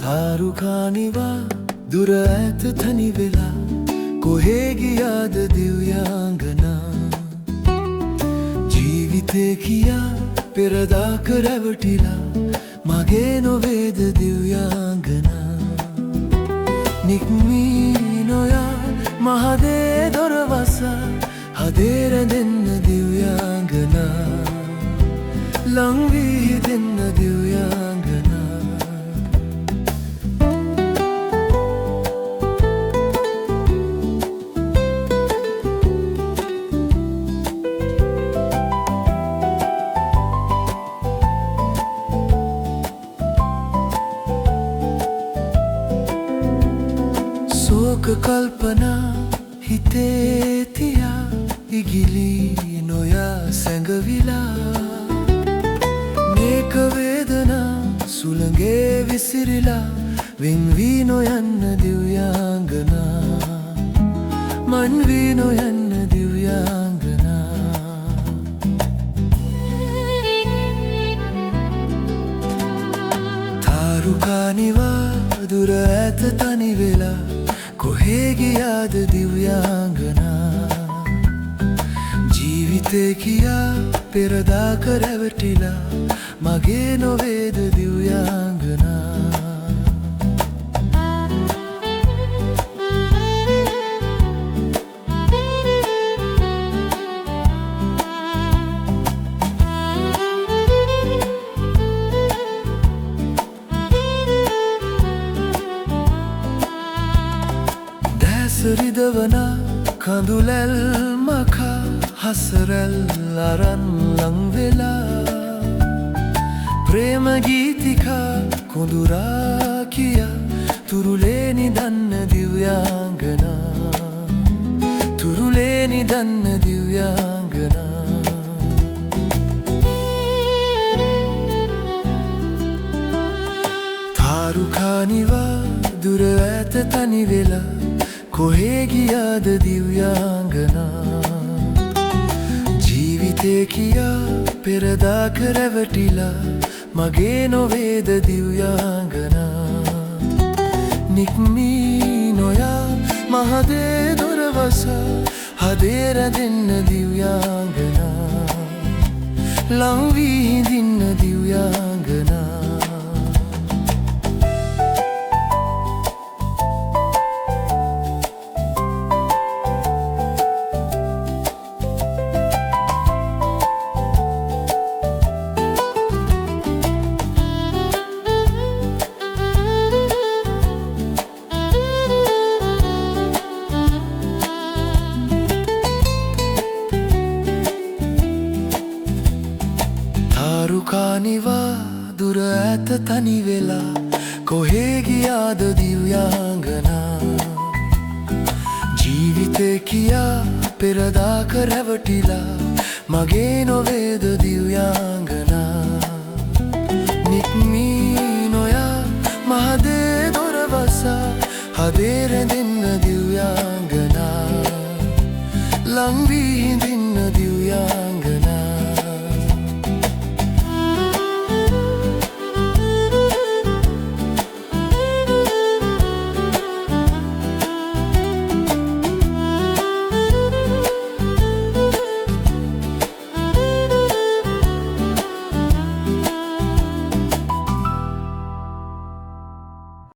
තාරුකානිවා දුර ඇත තනි වෙලා කොහේ ගියාද දිව්‍යාංගනා ජීවිතේ කියා පෙරදාක රැවටිලා මගේ නොවේද දිව්‍යාංගනා නික්මී නොයා මහදේ දොරවසා හදේ රැඳෙන්න දිව්‍යාංගනා ලං වී හිතෙන්න දිව්‍යාංගනා ශෝක කල්පනා හිතේ තියා ඉගිලී නොයා සැඟවිලා මේක වේදනා සුළඟේ විසිරිලා වෙන් වී නොයන්න දිව්‍යාංගනා මන් වී නොයන්න දිව්‍යාංගනා තාරුකානිවා දුර ඇත තනි වෙලා කොහේ ගියාද දිව්‍යාංගනා ජීවිතේ කියා පෙරදාක රැවටිලා මගේ නොවේද දිව්‍යාංගනා රිදවනා කඳුලැල් මකා හසරැල් අරන් ලං වෙලා ප්‍රේම ගීතිකා කොඳුරා කියා තුරුලේ නිදන්න දිව්‍යාංගනා තුරුලේ නිදන්න දිව්‍යාංගනා තාරුකානිවා දුර ඇත තනි වෙලා කොහේ ගියාද දිව්‍යාංගනා ජීවිතේ කියා පෙරදාක රැවටිලා මගේ නොවේද දිව්‍යාංගනා නික්මී නොයා මහදේ දොරවසා හදේ රැඳෙන්න දිව්‍යාංගනා ලං වී හිඳින්න දිව්‍යාංගනා තාරුකානිවා දුර ඇත තනි වෙලා කොහේ ගියාද දිව්‍යාංගනා ජීවිතේ කියා පෙරදාක රැවටිලා මගේ නොවේද දිව්‍යාංගනා නික්මී නොයා මහදේ දොරවසා හදේ රැඳෙන්න දිව්‍යාංගනා ලං වී හිඳින්න දිව්‍යාංගනා